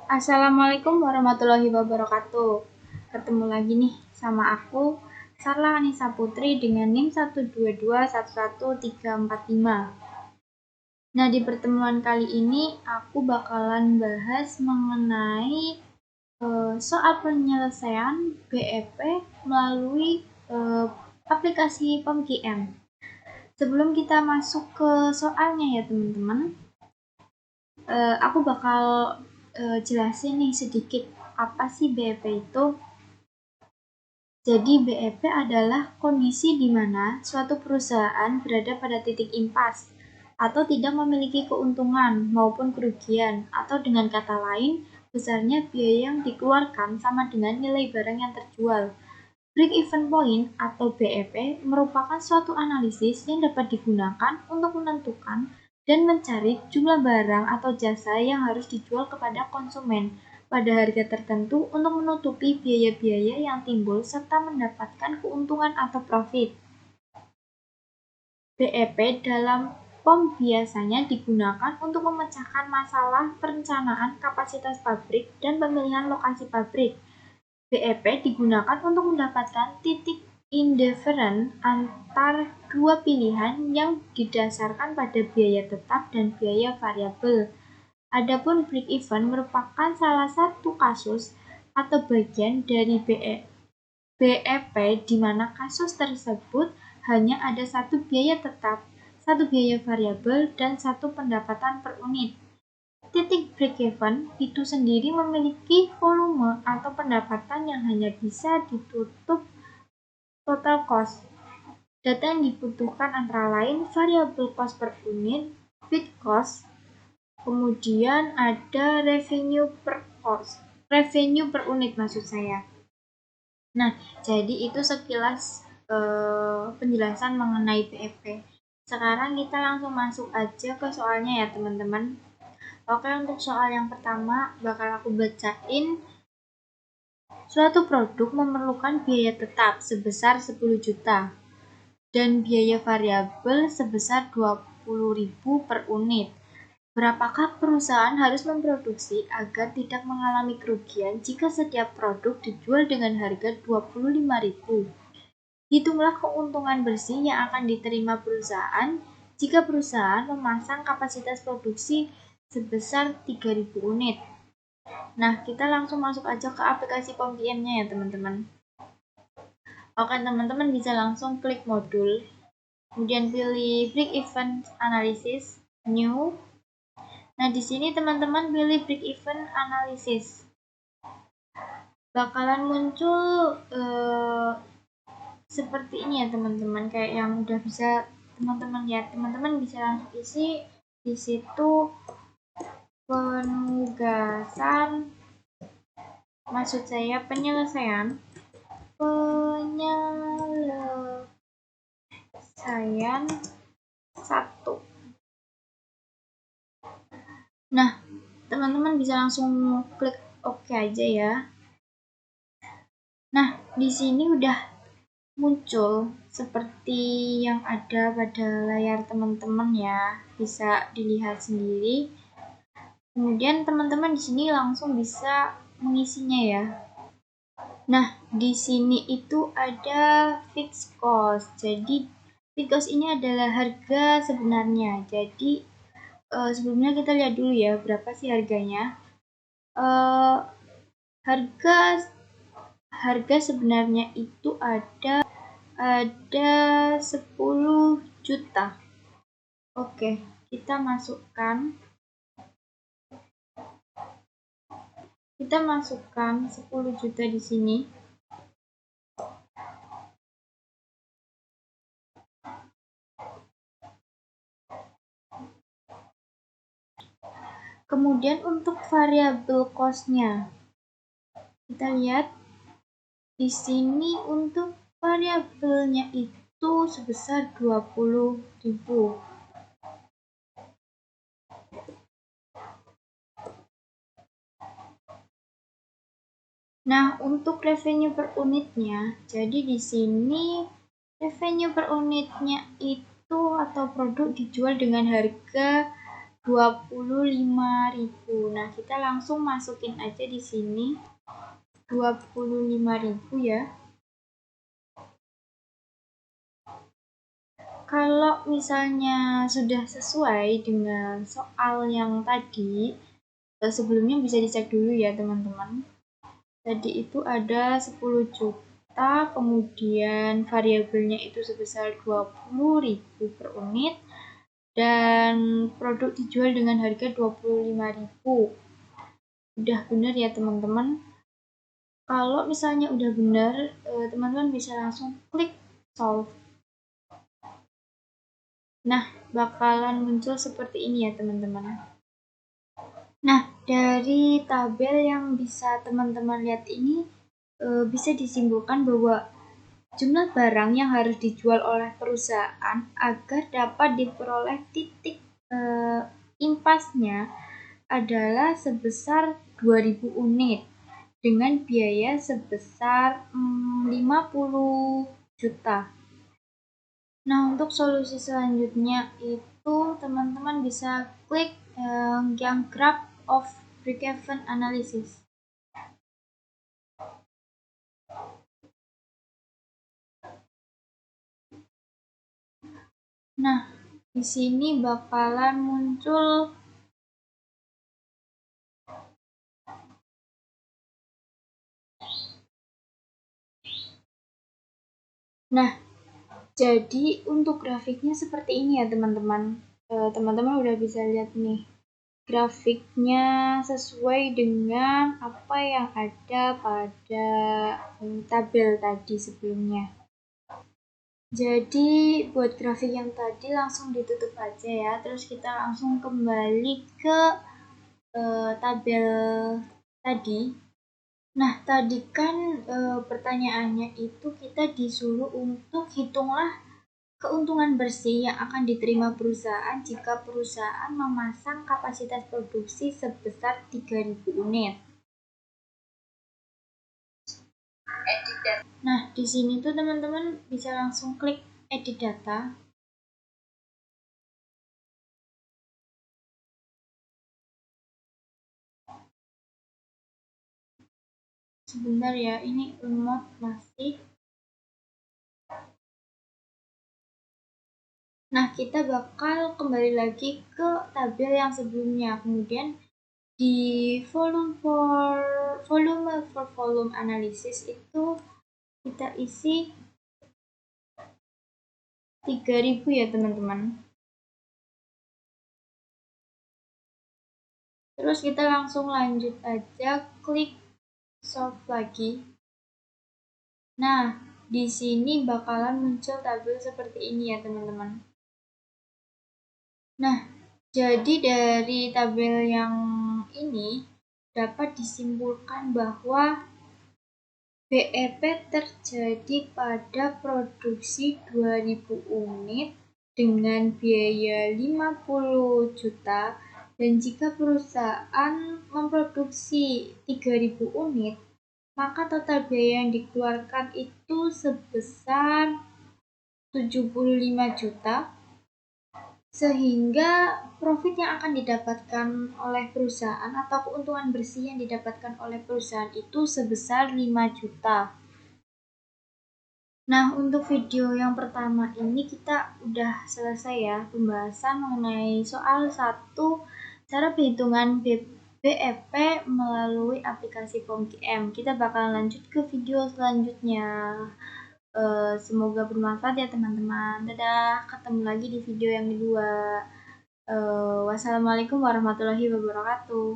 Assalamualaikum warahmatullahi wabarakatuh. Ketemu lagi nih sama aku, Sarla Anissa Putri dengan NIM 122111345. Nah, di pertemuan kali ini aku bakalan bahas mengenai soal penyelesaian BEP melalui aplikasi POMQM. Sebelum kita masuk ke soalnya ya teman-teman, aku bakal jelasin nih sedikit apa sih BEP itu. Jadi BEP adalah kondisi di mana suatu perusahaan berada pada titik impas atau tidak memiliki keuntungan maupun kerugian, atau dengan kata lain, besarnya biaya yang dikeluarkan sama dengan nilai barang yang terjual. Break-even point atau BEP merupakan suatu analisis yang dapat digunakan untuk menentukan dan mencari jumlah barang atau jasa yang harus dijual kepada konsumen pada harga tertentu untuk menutupi biaya-biaya yang timbul serta mendapatkan keuntungan atau profit. BEP dalam POM biasanya digunakan untuk memecahkan masalah perencanaan kapasitas pabrik dan pemilihan lokasi pabrik. BEP digunakan untuk mendapatkan titik indifferent antar dua pilihan yang didasarkan pada biaya tetap dan biaya variabel. Adapun break-even merupakan salah satu kasus atau bagian dari BEP di mana kasus tersebut hanya ada satu biaya tetap, satu biaya variabel, dan satu pendapatan per unit. Titik break-even itu sendiri memiliki volume atau pendapatan yang hanya bisa ditutup total cost. Data yang dibutuhkan antara lain variable cost per unit, fixed cost, kemudian ada revenue per unit maksud saya. Nah, jadi itu sekilas penjelasan mengenai BEP. Sekarang kita langsung masuk aja ke soalnya ya teman-teman. Oke, untuk soal yang pertama bakal aku bacain. Suatu produk memerlukan biaya tetap sebesar 10 juta dan biaya variabel sebesar 20.000 per unit. Berapakah perusahaan harus memproduksi agar tidak mengalami kerugian jika setiap produk dijual dengan harga 25.000? Hitunglah keuntungan bersih yang akan diterima perusahaan jika perusahaan memasang kapasitas produksi sebesar 3.000 unit. Nah, kita langsung masuk aja ke aplikasi POMQM-nya ya teman-teman. Oke, teman-teman bisa langsung klik modul, kemudian pilih break-even analysis, new. Nah, di sini teman-teman pilih break-even analysis. Bakalan muncul seperti ini ya teman-teman, kayak yang udah bisa teman-teman lihat. Teman-teman bisa langsung isi di situ penyelesaian satu. Nah, teman-teman bisa langsung klik OK aja ya. Nah, di sini udah muncul seperti yang ada pada layar teman-teman ya, bisa dilihat sendiri. Kemudian teman-teman di sini langsung bisa mengisinya ya. Nah, di sini itu ada fixed cost. Jadi fixed cost ini adalah harga sebenarnya. Jadi sebelumnya kita lihat dulu ya berapa sih harganya. Harga sebenarnya itu ada 10 juta. Oke, kita masukkan 10 juta di sini. Kemudian untuk variabel cost-nya, kita lihat di sini untuk variabelnya itu sebesar 20.000. Nah, untuk revenue per unitnya, jadi di sini revenue per unitnya itu atau produk dijual dengan harga 25.000. Nah, kita langsung masukin aja di sini 25.000 ya. Kalau misalnya sudah sesuai dengan soal yang tadi, sebelumnya bisa dicek dulu ya teman-teman. Tadi itu ada 10 juta, kemudian variabelnya itu sebesar 20.000 per unit, dan produk dijual dengan harga 25.000. Udah benar ya teman-teman. Kalau misalnya udah benar, teman-teman bisa langsung klik solve. Nah, bakalan muncul seperti ini ya teman-teman. Nah, dari tabel yang bisa teman-teman lihat ini bisa disimpulkan bahwa jumlah barang yang harus dijual oleh perusahaan agar dapat diperoleh titik impasnya adalah sebesar 2000 unit dengan biaya sebesar 50 juta. Nah, untuk solusi selanjutnya itu teman-teman bisa klik yang graph of break-even analysis. Nah, di sini bakalan muncul jadi untuk grafiknya seperti ini ya teman-teman. Teman-teman udah bisa lihat nih. Grafiknya sesuai dengan apa yang ada pada tabel tadi sebelumnya. Jadi buat grafik yang tadi langsung ditutup aja ya. Terus kita langsung kembali ke tabel tadi. Nah, tadi kan pertanyaannya itu kita disuruh untuk hitunglah keuntungan bersih yang akan diterima perusahaan jika perusahaan memasang kapasitas produksi sebesar 3.000 unit. Nah, di sini tuh teman-teman bisa langsung klik edit data. Sebentar ya, ini remote masih. Nah, kita bakal kembali lagi ke tabel yang sebelumnya. Kemudian di volume for volume analysis itu kita isi 3.000 ya teman-teman. Terus kita langsung lanjut aja, klik solve lagi. Nah, di sini bakalan muncul tabel seperti ini ya teman-teman. Nah, jadi dari tabel yang ini dapat disimpulkan bahwa BEP terjadi pada produksi 2000 unit dengan biaya 50 juta, dan jika perusahaan memproduksi 3000 unit, maka total biaya yang dikeluarkan itu sebesar 75 juta, sehingga profit yang akan didapatkan oleh perusahaan atau keuntungan bersih yang didapatkan oleh perusahaan itu sebesar 5 juta. Nah, untuk video yang pertama ini kita udah selesai ya pembahasan mengenai soal 1 cara perhitungan BEP melalui aplikasi POMQM. Kita bakalan lanjut ke video selanjutnya. Semoga bermanfaat ya teman-teman. Dadah, ketemu lagi di video yang kedua. Wassalamualaikum warahmatullahi wabarakatuh.